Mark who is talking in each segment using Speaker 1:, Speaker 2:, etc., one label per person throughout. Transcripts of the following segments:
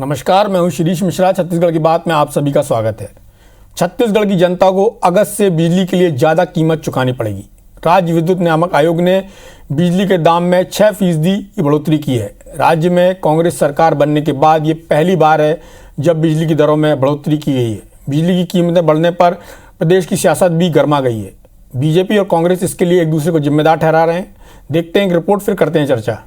Speaker 1: नमस्कार, मैं हूं शिरीष मिश्रा। छत्तीसगढ़ की बात में आप सभी का स्वागत है। छत्तीसगढ़ की जनता को अगस्त से बिजली के लिए ज़्यादा कीमत चुकानी पड़ेगी। राज्य विद्युत नियामक आयोग ने बिजली के दाम में 6% की बढ़ोतरी की है। राज्य में कांग्रेस सरकार बनने के बाद ये पहली बार है जब बिजली की दरों में बढ़ोतरी की गई है। बिजली की कीमतें बढ़ने पर प्रदेश की सियासत भी गर्मा गई है। बीजेपी और कांग्रेस इसके लिए एक दूसरे को जिम्मेदार ठहरा रहे हैं। देखते हैं एक रिपोर्ट, फिर करते हैं चर्चा।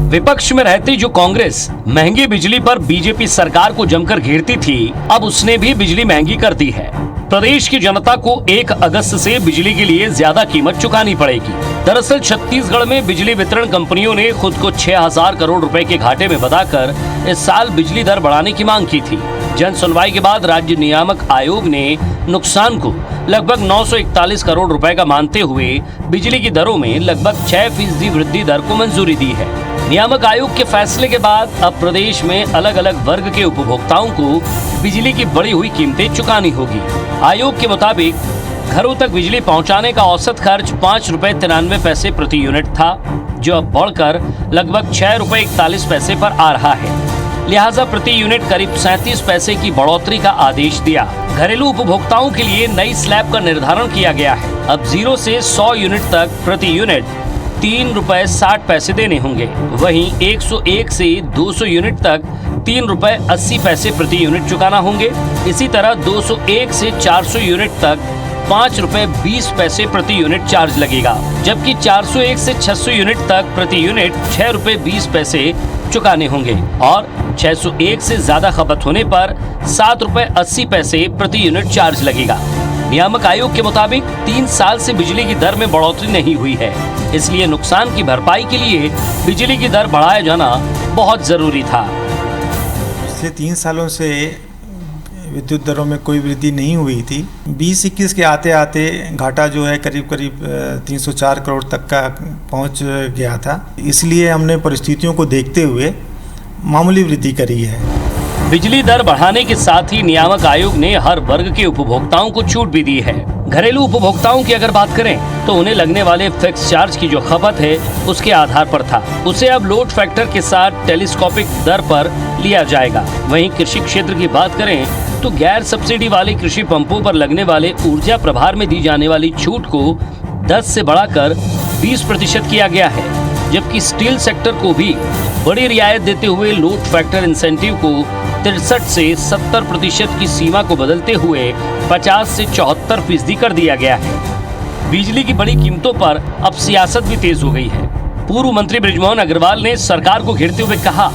Speaker 2: विपक्ष में रहती जो कांग्रेस महंगी बिजली पर बीजेपी सरकार को जमकर घेरती थी, अब उसने भी बिजली महंगी कर दी है। प्रदेश की जनता को 1 अगस्त से बिजली के लिए ज्यादा कीमत चुकानी पड़ेगी। दरअसल छत्तीसगढ़ में बिजली वितरण कंपनियों ने खुद को 6000 करोड़ रुपए के घाटे में बताकर इस साल बिजली दर बढ़ाने की मांग की थी। जन सुनवाई के बाद राज्य नियामक आयोग ने नुकसान को लगभग 941 करोड़ रुपए का मानते हुए बिजली की दरों में लगभग 6% वृद्धि दर को मंजूरी दी है। नियामक आयोग के फैसले के बाद अब प्रदेश में अलग अलग वर्ग के उपभोक्ताओं को बिजली की बढ़ी हुई कीमतें चुकानी होगी। आयोग के मुताबिक घरों तक बिजली पहुंचाने का औसत खर्च 5 रुपए 93 पैसे प्रति यूनिट था, जो अब बढ़कर लगभग 6 रुपए 41 पैसे पर आ रहा है। लिहाजा प्रति यूनिट करीब 37 पैसे की बढ़ोतरी का आदेश दिया। घरेलू उपभोक्ताओं के लिए नई स्लैब का निर्धारण किया गया है। अब 0 से 100 यूनिट तक प्रति यूनिट 3 रुपए 60 पैसे देने होंगे। वहीं 101 से 200 यूनिट तक 3 रुपए 80 पैसे प्रति यूनिट चुकाना होंगे। इसी तरह 201 से 400 यूनिट तक 5 रुपए 20 पैसे प्रति यूनिट चार्ज लगेगा, जबकि 401 से 600 यूनिट तक प्रति यूनिट 6 रुपए 20 पैसे चुकाने होंगे और 601 से ज्यादा खपत होने पर 7 रुपए 80 पैसे प्रति यूनिट चार्ज लगेगा। नियामक आयोग के मुताबिक 3 साल से बिजली की दर में बढ़ोतरी नहीं हुई है, इसलिए नुकसान की भरपाई के लिए बिजली की दर बढ़ाया जाना बहुत जरूरी था।
Speaker 3: पिछले 3 सालों से विद्युत दरों में कोई वृद्धि नहीं हुई थी। 20-21 के आते आते घाटा जो है करीब 304 करोड़ तक का पहुंच गया था। इसलिए हमने परिस्थितियों को देखते हुए मामूली वृद्धि करी है।
Speaker 2: बिजली दर बढ़ाने के साथ ही नियामक आयोग ने हर वर्ग के उपभोक्ताओं को छूट भी दी है। घरेलू उपभोक्ताओं की अगर बात करें तो उन्हें लगने वाले फिक्स चार्ज की जो खपत है उसके आधार पर था, उसे अब लोड फैक्टर के साथ टेलीस्कोपिक दर पर लिया जाएगा। वहीं कृषि क्षेत्र की बात करें तो गैर सब्सिडी वाले कृषि पंपों पर लगने वाले ऊर्जा प्रभार में दी जाने वाली छूट को 10 से बढ़ाकर 20% किया गया है, जबकि स्टील सेक्टर को भी बड़ी रियायत देते हुए लोड फैक्टर इंसेंटिव को 63 से 70% की सीमा को बदलते हुए 50 से 74% कर दिया गया है। बिजली की बड़ी कीमतों पर अब सियासत भी तेज हो गई है। पूर्व मंत्री बृजमोहन अग्रवाल ने सरकार को घेरते हुए कहा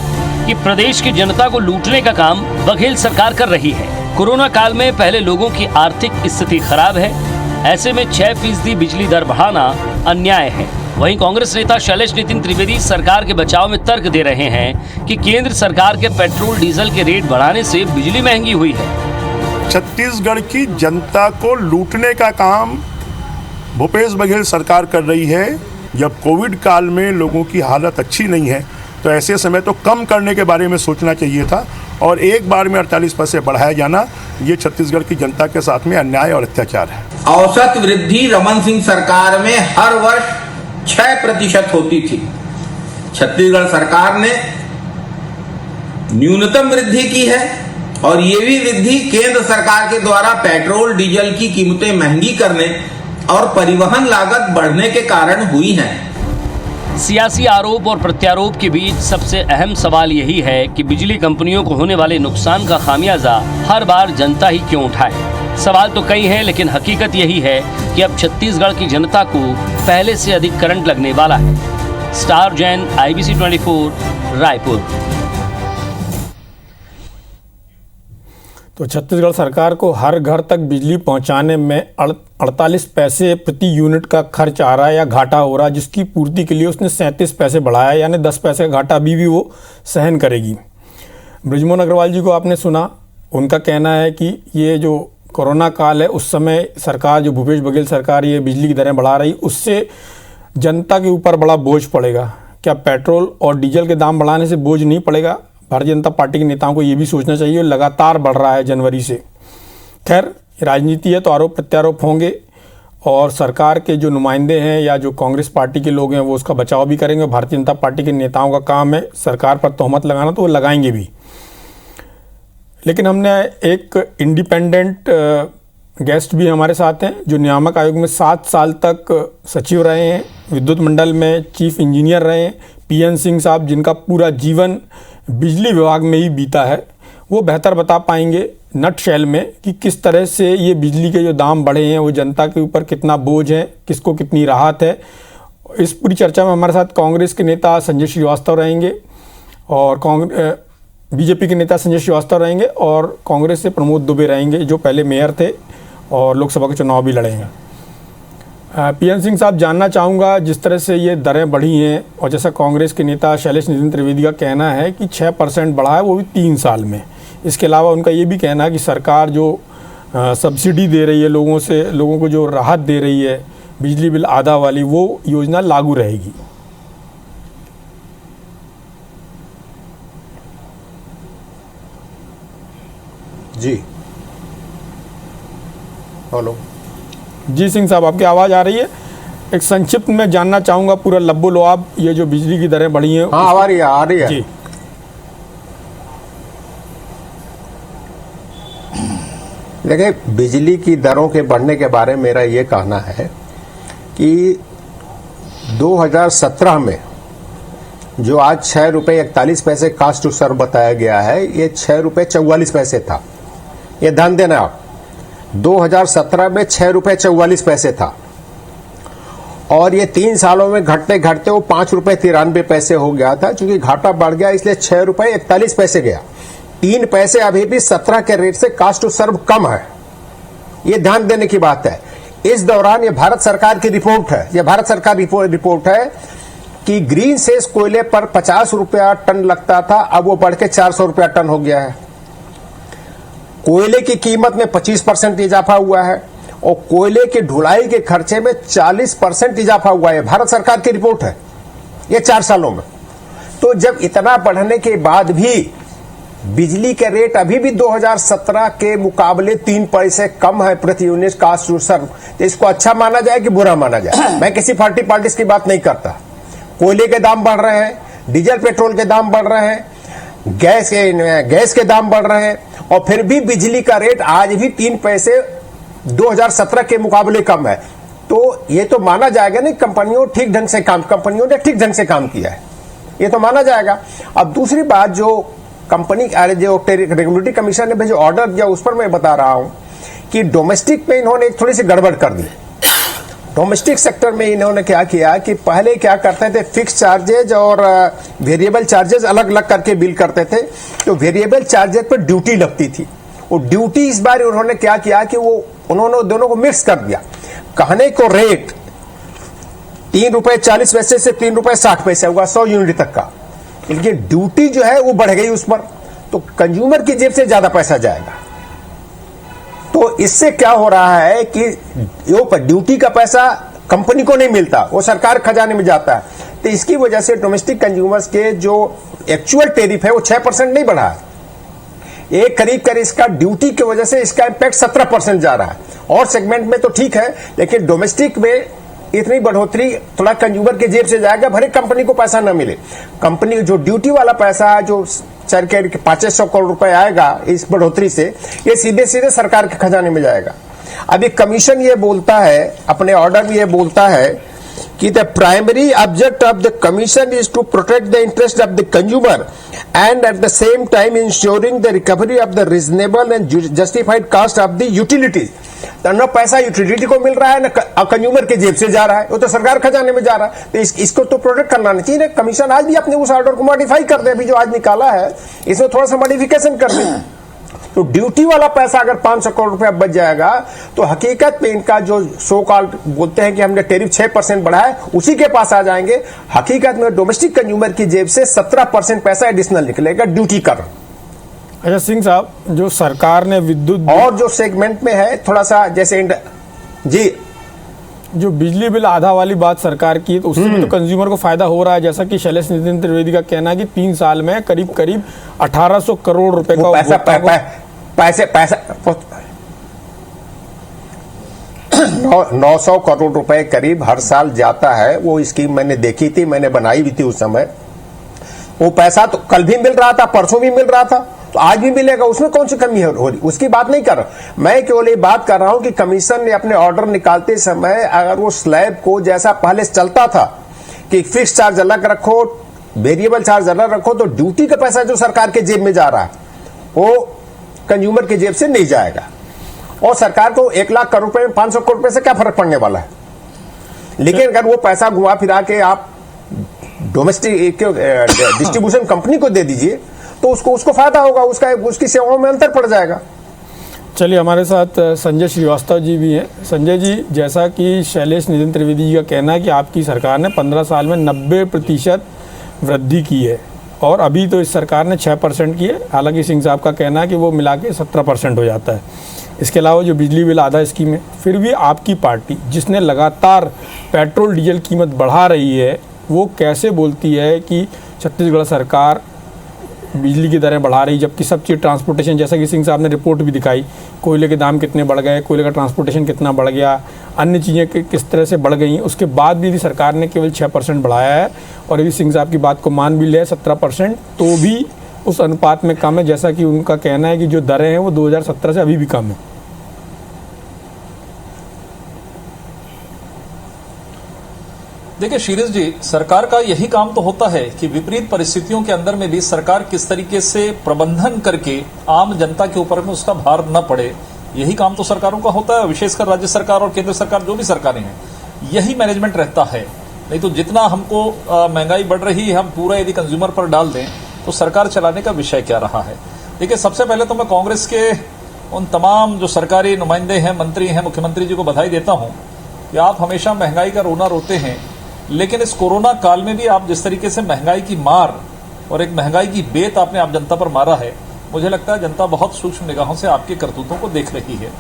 Speaker 2: कि प्रदेश की जनता को लूटने का काम बघेल सरकार कर रही है। कोरोना काल में पहले लोगों की आर्थिक स्थिति खराब है, ऐसे में 6% बिजली दर बढ़ाना अन्याय है। वहीं कांग्रेस नेता शैलेश नितिन त्रिवेदी सरकार के बचाव में तर्क दे रहे हैं कि केंद्र सरकार के पेट्रोल डीजल के रेट बढ़ाने से बिजली महंगी हुई है।
Speaker 4: छत्तीसगढ़ की जनता को लूटने का काम भूपेश बघेल सरकार कर रही है। जब कोविड काल में लोगों की हालत अच्छी नहीं है तो ऐसे समय तो कम करने के बारे में सोचना चाहिए था, और एक बार में 48 पैसे बढ़ाया जाना ये छत्तीसगढ़ की जनता के साथ में अन्याय और अत्याचार है।
Speaker 5: औसत वृद्धि रमन सिंह सरकार में हर वर्ष 6% होती थी। छत्तीसगढ़ सरकार ने न्यूनतम वृद्धि की है, और ये भी वृद्धि केंद्र सरकार के द्वारा पेट्रोल डीजल की कीमतें महंगी करने और परिवहन लागत बढ़ने के कारण हुई है।
Speaker 2: सियासी आरोप और प्रत्यारोप के बीच सबसे अहम सवाल यही है कि बिजली कंपनियों को होने वाले नुकसान का खामियाजा हर बार जनता ही क्यों उठाए। सवाल तो कई हैं, लेकिन हकीकत यही है कि अब छत्तीसगढ़ की जनता को पहले से अधिक करंट लगने वाला है। Star Jain, IBC 24, Raipur.
Speaker 1: तो छत्तीसगढ़ सरकार को हर घर तक बिजली पहुंचाने में 48 पैसे प्रति यूनिट का खर्च आ रहा है या घाटा हो रहा है, जिसकी पूर्ति के लिए उसने 37 पैसे बढ़ाया, यानी 10 पैसे का घाटा अभी भी वो सहन करेगी। बृजमोहन अग्रवाल जी को आपने सुना, उनका कहना है कि ये जो कोरोना काल है उस समय सरकार, जो भूपेश बघेल सरकार ये बिजली की दरें बढ़ा रही, उससे जनता के ऊपर बड़ा बोझ पड़ेगा। क्या पेट्रोल और डीजल के दाम बढ़ाने से बोझ नहीं पड़ेगा? भारतीय जनता पार्टी के नेताओं को ये भी सोचना चाहिए। लगातार बढ़ रहा है जनवरी से। खैर, राजनीति है तो आरोप प्रत्यारोप होंगे, और सरकार के जो नुमाइंदे हैं या जो कांग्रेस पार्टी के लोग हैं वो उसका बचाव भी करेंगे। भारतीय जनता पार्टी के नेताओं का काम है सरकार पर तोहमत लगाना, तो वो लगाएंगे भी। लेकिन हमने एक इंडिपेंडेंट गेस्ट भी हमारे साथ हैं जो नियामक आयोग में 7 साल तक सचिव रहे हैं, विद्युत मंडल में चीफ इंजीनियर रहे हैं, PN सिंह साहब, जिनका पूरा जीवन बिजली विभाग में ही बीता है। वो बेहतर बता पाएंगे नटशेल में कि किस तरह से ये बिजली के जो दाम बढ़े हैं वो जनता के ऊपर कितना बोझ है, किसको कितनी राहत है। इस पूरी चर्चा में हमारे साथ कांग्रेस के नेता संजय श्रीवास्तव रहेंगे और बीजेपी के नेता संजय श्रीवास्तव रहेंगे और कांग्रेस से प्रमोद दुबे रहेंगे जो पहले मेयर थे और लोकसभा के चुनाव भी लड़ेंगे। PN सिंह साहब, जानना चाहूँगा जिस तरह से ये दरें बढ़ी हैं और जैसा कांग्रेस के नेता शैलेश नितिन त्रिवेदी का कहना है कि 6% बढ़ा है वो भी 3 साल में। इसके अलावा उनका ये भी कहना है कि सरकार जो सब्सिडी दे रही है लोगों को जो राहत दे रही है बिजली बिल आधा वाली, वो योजना लागू रहेगी।
Speaker 6: जी हेलो
Speaker 1: जी सिंह साहब, आपकी आवाज़ आ रही है? एक संक्षिप्त में जानना चाहूँगा पूरा लब्बो लुआब ये जो बिजली की दरें बढ़ी हैं।
Speaker 6: हाँ, आ रही है
Speaker 1: जी।
Speaker 6: देखिए, बिजली की दरों के बढ़ने के बारे में मेरा ये कहना है कि 2017 में जो आज 6 रुपये 41 पैसे कास्ट टू सर्व बताया गया है, ये 6 रुपये 44 पैसे था। ये ध्यान देना आप, 2017 में 6 रुपये 44 पैसे था और ये 3 सालों में घटते घटते वो 5 रुपये 93 पैसे हो गया था। चूंकि घाटा बढ़ गया इसलिए 6 रुपये 41 पैसे गया। 3 पैसे अभी भी 17 के रेट से कास्ट टू सर्व कम है। ये ध्यान देने की बात है। इस दौरान ये भारत सरकार की रिपोर्ट है, ये भारत सरकार रिपोर्ट है कि ग्रीन सेस कोयले पर 50 रुपया टन लगता था, अब वो बढ़ के 400 रुपया टन हो गया है। कोयले की कीमत में 25% इजाफा हुआ है और कोयले की ढुलाई के खर्चे में 40% इजाफा हुआ है। भारत सरकार की रिपोर्ट है ये 4 सालों में। तो जब इतना बढ़ने के बाद भी बिजली के रेट अभी भी 2017 के मुकाबले 3 पैसे कम है प्रति यूनिट कास्ट टू सर्व, तो इसको अच्छा माना जाए कि बुरा माना जाए? मैं किसी पार्टी की बात नहीं करता। कोयले के दाम बढ़ रहे हैं, डीजल पेट्रोल के दाम बढ़ रहे हैं, गैस के दाम बढ़ रहे हैं और फिर भी बिजली का रेट आज भी 3 पैसे 2017 के मुकाबले कम है। तो ये तो माना जाएगा नहीं कंपनियों ने ठीक ढंग से काम किया है, ये तो माना जाएगा। अब दूसरी बात, जो कंपनी जो रेगुलेटरी कमीशन ने भेजे ऑर्डर दिया उस पर मैं बता रहा हूं कि डोमेस्टिक में इन्होंने थोड़ी सी गड़बड़ कर दी। डोमेस्टिक सेक्टर में इन्होंने क्या किया कि पहले क्या करते थे, फिक्स चार्जेज और वेरिएबल चार्जेस अलग अलग करके बिल करते थे। तो वेरिएबल चार्जेस पर ड्यूटी लगती थी, वो ड्यूटी इस बार उन्होंने क्या किया कि उन्होंने दोनों को मिक्स कर दिया। कहने को रेट 3 रुपये 40 पैसे से 3 रुपये 60 पैसे होगा 100 यूनिट तक का, लेकिन ड्यूटी जो है वो बढ़ गई उस पर, तो कंज्यूमर की जेब से ज्यादा पैसा जाएगा। तो इससे क्या हो रहा है कि ड्यूटी का पैसा कंपनी को नहीं मिलता, वो सरकार खजाने में जाता है। तो इसकी वजह से डोमेस्टिक कंज्यूमर्स के जो एक्चुअल टेरिफ है वो 6% नहीं बढ़ा है। एक करीब इसका ड्यूटी की वजह से इसका इंपैक्ट 17% जा रहा है। और सेगमेंट में तो ठीक है, लेकिन डोमेस्टिक में इतनी बढ़ोतरी थोड़ा कंज्यूमर के जेब से जाएगा, भले कंपनी को पैसा न मिले। कंपनी जो ड्यूटी वाला पैसा है जो 500 करोड़ रुपए आएगा इस बढ़ोतरी से, ये सीधे सरकार के खजाने में जाएगा। अभी कमीशन ये बोलता है, अपने ऑर्डर में ये बोलता है कि the primary object of the commission is to protect the interest of the consumer and at the same time insuring the recovery of the reasonable and justified cost of the utilities. तो न पैसा utility को मिल रहा है, न consumer के जेब से जा रहा है, वो तो सरकार खजाने में जा रहा है। तो इसको तो प्रोटेक्ट करना नहीं चाहिए। कमीशन आज भी अपने उस ऑर्डर को मॉडिफाई कर दे, अभी जो आज निकाला है इसमें थोड़ा सा मॉडिफिकेशन कर दे। तो ड्यूटी वाला पैसा अगर 500 करोड़ रुपया बच जाएगा तो हकीकत में इनका जो सो कॉल्ड बोलते हैं कि हमने टेरिफ 6% बढ़ाया, उसी के पास आ जाएंगे। हकीकत में डोमेस्टिक कंज्यूमर की जेब से 17% पैसा एडिशनल निकलेगा ड्यूटी कर।
Speaker 1: अच्छा सिंह साहब, जो सरकार ने विद्युत
Speaker 6: और जो सेगमेंट में है थोड़ा सा जैसे जी
Speaker 1: जो बिजली बिल आधा वाली बात सरकार की, तो उससे भी तो कंज्यूमर को फायदा हो रहा है। जैसा कि शैलेश नितिन त्रिवेदी का कहना है कि 3 साल में करीब 1800 करोड़ रुपए का
Speaker 6: 900 करोड़ रुपए करीब हर साल जाता है। वो स्कीम मैंने देखी थी, मैंने बनाई भी थी उस समय। वो पैसा तो कल भी मिल रहा था, परसों भी मिल रहा था, तो आज भी मिलेगा। उसमें कौन सी कमी हो रही, उसकी बात नहीं कर रहा मैं। केवल ये बात कर रहा हूं कि कमीशन ने अपने ऑर्डर निकालते समय अगर वो स्लैब को जैसा पहले चलता था कि फिक्स चार्ज अलग रखो, वेरिएबल चार्ज अलग रखो, तो ड्यूटी का पैसा जो सरकार के जेब में जा रहा है वो कंज्यूमर के जेब से नहीं जाएगा। और सरकार को 1 लाख करोड़ रुपए में 500 करोड़ रुपए से क्या फर्क पड़ने वाला है। लेकिन अगर वो पैसा घुमा फिरा के आप डोमेस्टिक डिस्ट्रीब्यूशन कंपनी को दे दीजिए तो उसको फायदा होगा, उसकी सेवाओं में अंतर पड़ जाएगा।
Speaker 1: चलिए, हमारे साथ संजय श्रीवास्तव जी भी हैं। संजय जी, जैसा कि शैलेश नितिन त्रिवेदी जी का कहना है कि आपकी सरकार ने 15 साल में 90% वृद्धि की है और अभी तो इस सरकार ने 6% की है। हालांकि सिंह साहब का कहना है कि वो मिला के 17% हो जाता है। इसके अलावा जो बिजली बिल आधा स्कीम है, फिर भी आपकी पार्टी जिसने लगातार पेट्रोल डीजल कीमत बढ़ा रही है, वो कैसे बोलती है कि छत्तीसगढ़ सरकार बिजली की दरें बढ़ा रही, जबकि सब चीज़ ट्रांसपोर्टेशन, जैसा कि सिंह साहब ने रिपोर्ट भी दिखाई, कोयले के दाम कितने बढ़ गए, कोयले का ट्रांसपोर्टेशन कितना बढ़ गया, अन्य चीज़ें किस तरह से बढ़ गई, उसके बाद भी यदि सरकार ने केवल 6% बढ़ाया है और यदि सिंह साहब की बात को मान भी ले 17%, तो भी उस अनुपात में कम है, जैसा कि उनका कहना है कि जो दरें हैं वो 2017 से अभी भी कम है।
Speaker 7: देखिए शीरिष जी, सरकार का यही काम तो होता है कि विपरीत परिस्थितियों के अंदर में भी सरकार किस तरीके से प्रबंधन करके आम जनता के ऊपर में उसका भार न पड़े, यही काम तो सरकारों का होता है। विशेषकर राज्य सरकार और केंद्र सरकार, जो भी सरकारें हैं, यही मैनेजमेंट रहता है। नहीं तो जितना हमको महंगाई बढ़ रही है, हम पूरा यदि कंज्यूमर पर डाल दें तो सरकार चलाने का विषय क्या रहा है। देखिए, सबसे पहले तो मैं कांग्रेस के उन तमाम जो सरकारी नुमाइंदे हैं, मंत्री हैं, मुख्यमंत्री जी को बधाई देता हूं कि आप हमेशा महंगाई का रोना रोते हैं, लेकिन इस कोरोना काल में भी आप जिस तरीके से महंगाई की मार और एक महंगाई की बेत आपने आप जनता पर मारा है, मुझे लगता है जनता बहुत सूक्ष्म निगाहों से आपके करतूतों को देख रही है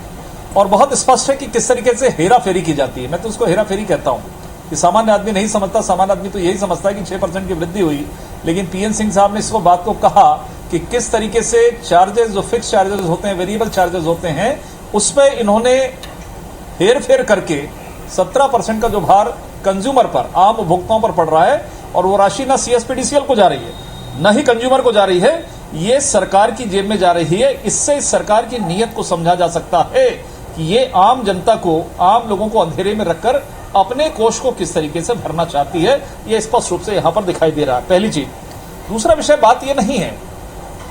Speaker 7: और बहुत स्पष्ट है कि किस तरीके से हेरा फेरी की जाती है। मैं तो उसको हेरा फेरी कहता हूं कि सामान्य आदमी नहीं समझता। सामान्य आदमी तो यही समझता है कि 6% की वृद्धि हुई, लेकिन पीएन सिंह साहब ने इसको बात को कहा कि किस तरीके से चार्जेस, जो फिक्स चार्जेस होते हैं, वेरिएबल चार्जेस होते हैं, उसमें इन्होंने हेर फेर करके 17% का जो भार कंज्यूमर पर, आम उपभोक्ताओं पर पड़ रहा है, और वो राशि ना सीएसपीडीसीएल को जा रही है, न ही कंज्यूमर को जा रही है, ये सरकार की जेब में जा रही है। इससे इस सरकार की नीयत को समझा जा सकता है कि ये आम जनता को, आम लोगों को अंधेरे में रखकर अपने कोष को किस तरीके से भरना चाहती है, ये स्पष्ट रूप से यहां पर दिखाई दे रहा है। पहली चीज। दूसरा विषय, बात ये नहीं है,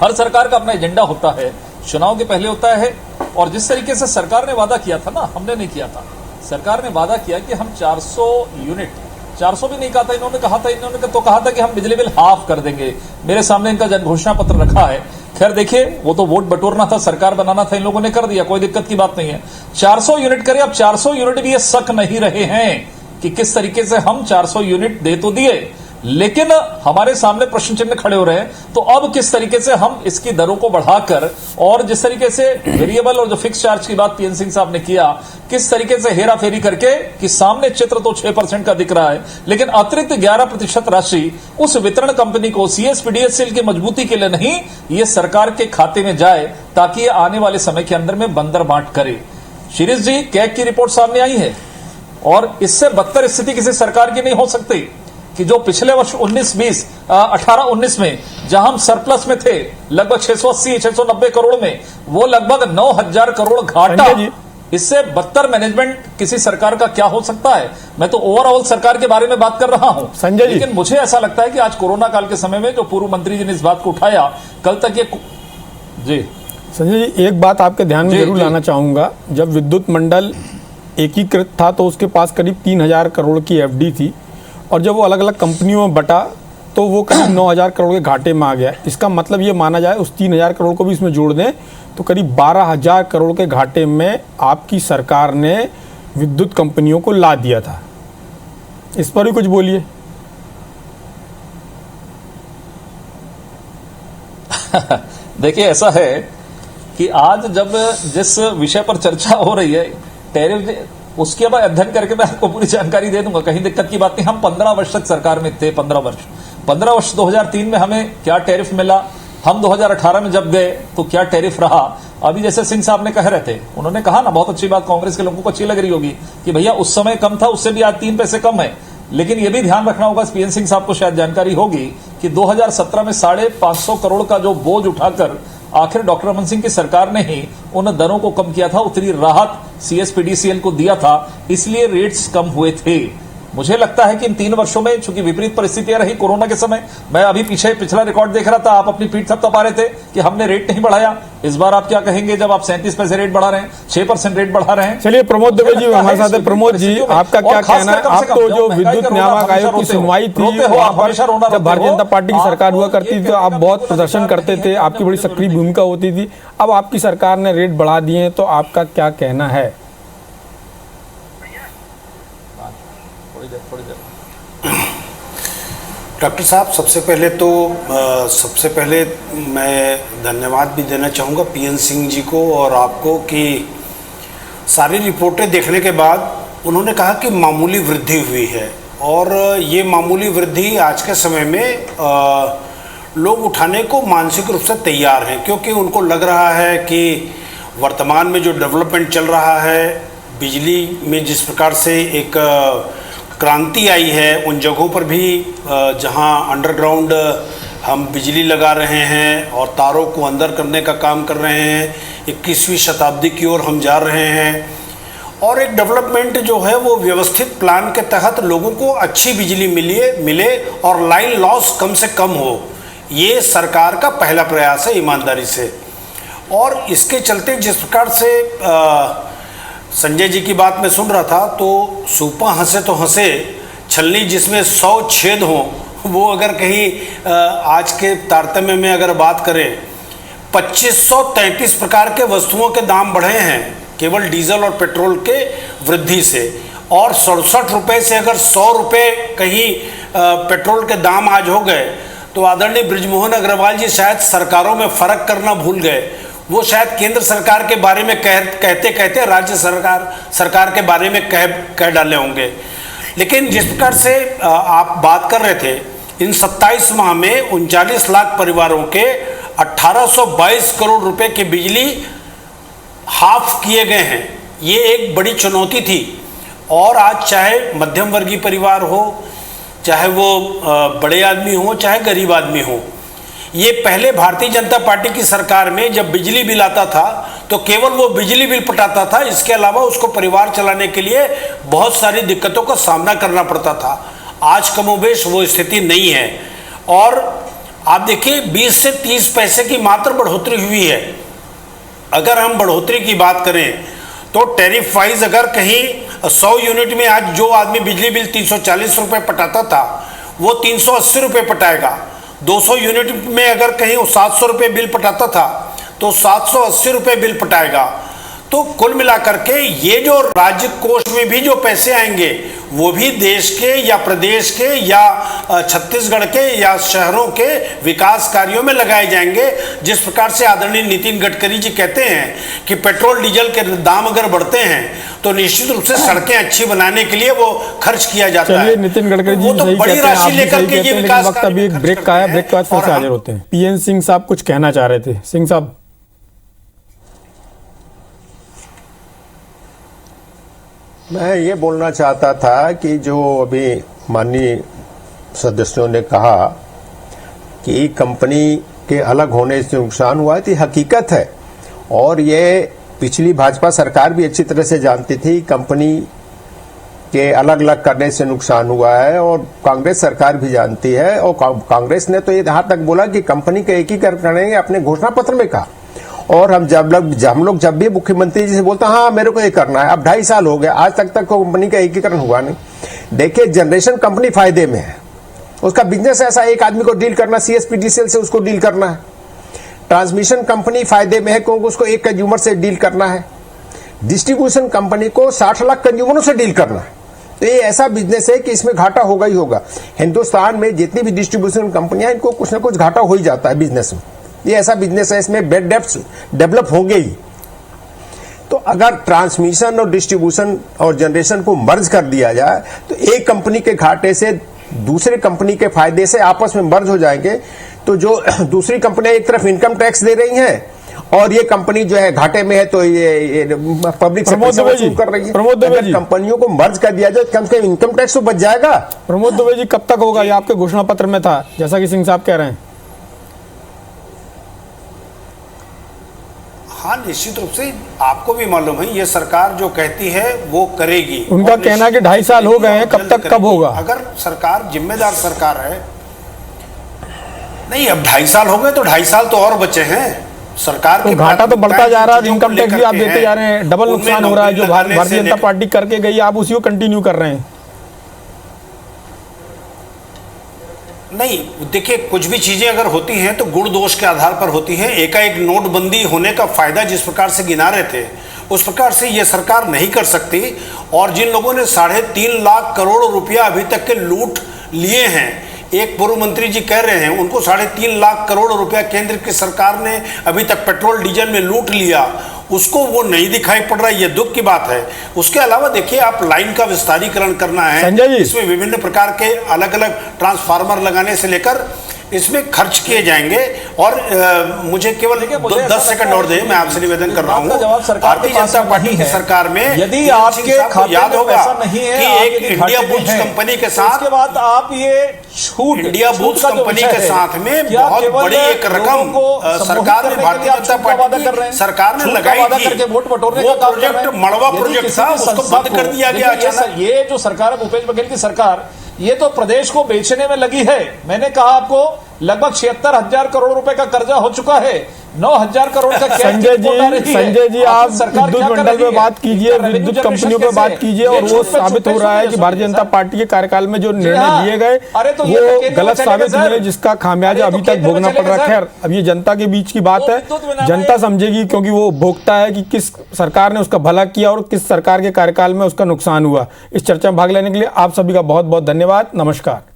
Speaker 7: हर सरकार का अपना एजेंडा होता है, चुनाव के पहले होता है, और जिस तरीके से सरकार ने वादा किया था ना, हमने नहीं किया था, सरकार ने वादा किया कि हम 400 यूनिट, 400 भी नहीं कहा था इन्होंने, कहा था कि हम बिजली बिल हाफ कर देंगे। मेरे सामने इनका जन घोषणा पत्र रखा है। खैर देखिए, वो तो वोट बटोरना था, सरकार बनाना था, इन लोगों ने कर दिया, कोई दिक्कत की बात नहीं है। 400 यूनिट करें। अब 400 यूनिट भी ये शक नहीं रहे हैं कि किस तरीके से हम 400 यूनिट दे तो दिए, लेकिन हमारे सामने प्रश्न चिन्ह खड़े हो रहे हैं, तो अब किस तरीके से हम इसकी दरों को बढ़ाकर, और जिस तरीके से वेरिएबल और जो फिक्स चार्ज की बात पीएन सिंह साहब ने किया, किस तरीके से हेरा फेरी करके कि सामने चित्र तो 6% का दिख रहा है, लेकिन अतिरिक्त 11% राशि उस वितरण कंपनी को, सीएसपीडीसीएल की मजबूती के लिए नहीं, ये सरकार के खाते में जाए ताकि ये आने वाले समय के अंदर में बंदर बांट करे। शीरिष जी, कैग की रिपोर्ट सामने आई है और इससे बदतर स्थिति किसी सरकार की नहीं हो सकती कि जो पिछले वर्ष 18-19 में जहां हम सरप्लस में थे लगभग 680-690 करोड़ में, वो लगभग 9,000 करोड़ घाटा। इससे बदतर मैनेजमेंट किसी सरकार का क्या हो सकता है। मैं तो ओवरऑल सरकार के बारे में बात कर रहा हूं संजय जी, लेकिन मुझे ऐसा लगता है कि आज कोरोना काल के समय में जो पूर्व मंत्री जी ने इस बात को उठाया, कल तक ये जी
Speaker 1: संजय जी, एक बात आपके ध्यान में जरूर लाना चाहूंगा। जब विद्युत मंडल एकीकृत था तो उसके पास करीब 3,000 करोड़ की एफडी थी, और जब वो अलग अलग कंपनियों में बटा तो वो करीब 9,000 करोड़ के घाटे में आ गया। इसका मतलब ये माना जाए, उस 3,000 करोड़ को भी इसमें जोड़ दें तो करीब 12,000 करोड़ के घाटे में आपकी सरकार ने विद्युत कंपनियों को ला दिया था। इस पर भी कुछ बोलिए।
Speaker 7: देखिए, ऐसा है कि आज जब जिस विषय पर चर्चा हो रही है, टैरिफ, उसके बाद अध्ययन करके मैं आपको पूरी जानकारी दे दूंगा, कहीं दिक्कत की बात नहीं। हम 15 वर्ष तक सरकार में थे, 15 वर्ष 2003 में हमें क्या टैरिफ मिला, हम 2018 में जब गए तो क्या टैरिफ रहा, अभी जैसे सिंह साहब ने कह रहे थे, उन्होंने कहा ना, बहुत अच्छी बात, कांग्रेस के लोगों को अच्छी लग रही होगी कि भैया उस समय कम था, उससे भी आज 3 पैसे कम है। लेकिन यह भी ध्यान रखना होगा, पीएन सिंह साहब को शायद जानकारी होगी कि 2017 में 550 करोड़ का जो बोझ उठाकर आखिर डॉक्टर रमन सिंह की सरकार ने ही उन दरों को कम किया था, उतनी राहत सीएसपीडीसीएल को दिया था, इसलिए रेट्स कम हुए थे। मुझे लगता है कि इन 3 वर्षों में चूंकि विपरीत परिस्थितियां रही कोरोना के समय, मैं अभी पिछला रिकॉर्ड देख रहा था, आप अपनी पीठ थपथपा रहे थे कि हमने रेट नहीं बढ़ाया। इस बार आप क्या कहेंगे जब आप 37 पैसे रेट बढ़ा रहे हैं, 6% रेट बढ़ा रहे हैं?
Speaker 1: चलिए प्रमोद दुबे जी हमारे साथ है। प्रमोद जी, आपका क्या कहना है? आप तो जो विद्युत नियामक आयोग की सुनवाई थी, वहां पर जब भारतीय जनता पार्टी की सरकार हुआ करती थी तो आप बहुत प्रदर्शन करते थे, आपकी बड़ी सक्रिय भूमिका होती थी। अब आपकी सरकार ने रेट बढ़ा दिए हैं, तो आपका क्या कहना है?
Speaker 8: डॉक्टर साहब, सबसे पहले मैं धन्यवाद भी देना चाहूँगा पीएन सिंह जी को और आपको कि सारी रिपोर्टें देखने के बाद उन्होंने कहा कि मामूली वृद्धि हुई है, और ये मामूली वृद्धि आज के समय में लोग उठाने को मानसिक रूप से तैयार हैं, क्योंकि उनको लग रहा है कि वर्तमान में जो डेवलपमेंट चल रहा है, बिजली में जिस प्रकार से एक क्रांति आई है, उन जगहों पर भी जहां अंडरग्राउंड हम बिजली लगा रहे हैं और तारों को अंदर करने का काम कर रहे हैं, 21वीं शताब्दी की ओर हम जा रहे हैं, और एक डेवलपमेंट जो है वो व्यवस्थित प्लान के तहत लोगों को अच्छी बिजली मिले और लाइन लॉस कम से कम हो। ये सरकार का पहला प्रयास है ईमानदारी से। और इसके चलते जिस प्रकार से संजय जी की बात मैं सुन रहा था, तो सूपा हंसे तो हंसे, छलनी जिसमें 100 छेद हों, वो अगर कहीं आज के तारतम्य में अगर बात करें, 2533 प्रकार के वस्तुओं के दाम बढ़े हैं केवल डीजल और पेट्रोल के वृद्धि से, और 67 रुपये से अगर 100 रुपये कहीं पेट्रोल के दाम आज हो गए, तो आदरणीय बृजमोहन अग्रवाल जी शायद सरकारों में फ़र्क करना भूल गए। वो शायद केंद्र सरकार के बारे में कहते कहते राज्य सरकार के बारे में कह डाले होंगे। लेकिन जिस प्रकार से आप बात कर रहे थे, इन 27 माह में 39 लाख परिवारों के 1822 करोड़ रुपए की बिजली हाफ किए गए हैं। ये एक बड़ी चुनौती थी, और आज चाहे मध्यम वर्गीय परिवार हो, चाहे वो बड़े आदमी हो, चाहे गरीब आदमी हो, ये पहले भारतीय जनता पार्टी की सरकार में जब बिजली बिल आता था तो केवल वो बिजली बिल पटाता था, इसके अलावा उसको परिवार चलाने के लिए बहुत सारी दिक्कतों का सामना करना पड़ता था। आज कमोबेश वो स्थिति नहीं है, और आप देखिए 20 से 30 पैसे की मात्र बढ़ोतरी हुई है। अगर हम बढ़ोतरी की बात करें तो टैरिफ वाइज अगर कहीं 100 यूनिट में आज जो आदमी बिजली बिल 340 रुपये पटाता था, वो 380 रुपये पटाएगा। 200 यूनिट में अगर कहीं 700 रुपये बिल पटाता था, तो 780 रुपये बिल पटाएगा। तो कुल मिलाकर के ये जो राज्य कोष में भी जो पैसे आएंगे, वो भी देश के या प्रदेश के या छत्तीसगढ़ के या शहरों के विकास कार्यों में लगाए जाएंगे। जिस प्रकार से आदरणीय नितिन गडकरी जी कहते हैं कि पेट्रोल डीजल के दाम अगर बढ़ते हैं तो निश्चित रूप से सड़कें अच्छी बनाने के लिए वो खर्च किया जाता है।
Speaker 1: नितिन गडकरी जी
Speaker 8: तो बड़ी राशि लेकर के ये विकास
Speaker 1: वक्त अभी एक ब्रेक का है, ब्रेक के बाद फिर से हाजिर होते हैं। पीएन सिंह साहब कुछ कहना चाह रहे थे। सिंह साहब,
Speaker 6: मैं ये बोलना चाहता था कि जो अभी माननीय सदस्यों ने कहा कि कंपनी के अलग होने से नुकसान हुआ है, तो हकीकत है, और ये पिछली भाजपा सरकार भी अच्छी तरह से जानती थी कंपनी के अलग अलग करने से नुकसान हुआ है, और कांग्रेस सरकार भी जानती है। और कांग्रेस ने तो ये यहाँ तक बोला कि कंपनी का एकीकरण करेंगे, अपने घोषणा पत्र में कहा। और हम लोग जब भी मुख्यमंत्री जी से बोलते हैं हाँ मेरे को ये करना है, अब 2.5 साल हो गया, आज तक कंपनी का एकीकरण हुआ नहीं। देखिए, जनरेशन कंपनी फायदे में है, उसका बिजनेस ऐसा, एक आदमी को डील करना, सीएसपीडीसीएल से उसको डील करना है। ट्रांसमिशन कंपनी फायदे में है क्योंकि उसको एक कंज्यूमर से डील करना है। डिस्ट्रीब्यूशन कंपनी को 60 लाख कंज्यूमरों से डील करना है। तो ये ऐसा बिजनेस है कि इसमें घाटा होगा ही होगा। हिंदुस्तान में जितनी भी डिस्ट्रीब्यूशन कंपनियां, इनको कुछ ना कुछ घाटा हो ही जाता है बिजनेस में। ये ऐसा बिजनेस है, इसमें बेड डेप्थ डेवलप होंगे ही। तो अगर ट्रांसमिशन और डिस्ट्रीब्यूशन और जनरेशन को मर्ज कर दिया जाए तो एक कंपनी के घाटे से दूसरे कंपनी के फायदे से आपस में मर्ज हो जाएंगे। तो जो दूसरी कंपनियां एक तरफ इनकम टैक्स दे रही हैं और ये कंपनी जो है घाटे में है तो ये पब्लिक से पैसा वसूल कर रही है। अगर कंपनियों को मर्ज कर दिया जाए कम से कम इनकम टैक्स तो बच जाएगा।
Speaker 1: प्रमोद दुबे जी, कब तक होगा? ये आपके घोषणा पत्र में था, जैसा कि सिंह साहब कह रहे हैं।
Speaker 8: हाँ, निश्चित रूप से आपको भी मालूम है ये सरकार जो कहती है वो करेगी।
Speaker 1: उनका कहना है कि 2.5 साल हो गए हैं, कब तक कब होगा?
Speaker 8: अगर सरकार जिम्मेदार सरकार है, नहीं अब 2.5 साल हो गए तो 2.5 साल तो और बचे हैं। सरकार
Speaker 1: तो घाटा तो बढ़ता जा रहा है, इनकम टैक्स भी आप देते जा रहे हैं, डबल नुकसान हो रहा है। जो भारतीय जनता पार्टी करके गई, आप उसी को कंटिन्यू कर रहे हैं।
Speaker 8: नहीं, देखिए कुछ भी चीजें अगर होती हैं तो गुण दोष के आधार पर होती हैं। एकाएक नोटबंदी होने का फायदा जिस प्रकार से गिना रहे थे उस प्रकार से ये सरकार नहीं कर सकती। और जिन लोगों ने 3.5 लाख करोड़ रुपया अभी तक के लूट लिए हैं, एक पूर्व मंत्री जी कह रहे हैं उनको 3.5 लाख करोड़ रुपया केंद्र की सरकार ने अभी तक पेट्रोल डीजल में लूट लिया, उसको वो नहीं दिखाई पड़ रहा है। ये दुख की बात है। उसके अलावा देखिए, आप लाइन का विस्तारीकरण करना है, इसमें विभिन्न प्रकार के अलग अलग ट्रांसफार्मर लगाने से लेकर इसमें खर्च किए जाएंगे। और मुझे केवल 10 सेकंड और दे, मैं आपसे निवेदन कर रहा हूँ। भारतीय जनता पार्टी की सरकार में
Speaker 7: यदि आपके खाते
Speaker 8: याद
Speaker 7: में
Speaker 8: होगा
Speaker 7: पैसा नहीं है,
Speaker 8: कि एक इंडिया बुल्स कंपनी के साथ,
Speaker 7: उसके बाद आप ये छूट,
Speaker 8: इंडिया बुल्स कंपनी के साथ में बहुत बड़ी एक रकम सरकार ने, भारतीय जनता पार्टी की सरकार ने लगाई थी। वो प्रोजेक्ट मड़वा प्रोजेक्ट था, उसको बंद कर दिया गया अचानक।
Speaker 7: ये जो सरकार है भूपेश बघेल की सरकार, ये तो प्रदेश को बेचने में लगी है। मैंने कहा आपको लगभग 76,000 करोड़ रुपए का कर्जा हो चुका है। 9,000 करोड़ का
Speaker 1: संजय जी आप विद्युत मंडल पे बात कीजिए, विद्युत कंपनियों पे बात कीजिए, और वो साबित हो रहा है कि भारतीय जनता पार्टी के कार्यकाल में जो निर्णय लिए गए वो गलत साबित हुए, जिसका खामियाजा अभी तक भोगना पड़ रहा है। खैर, अब ये जनता के बीच की बात है, जनता समझेगी, क्योंकि वो भोगता है कि किस सरकार ने उसका भला किया और किस सरकार के कार्यकाल में उसका नुकसान हुआ। इस चर्चा में भाग लेने के लिए आप सभी का बहुत बहुत धन्यवाद। नमस्कार।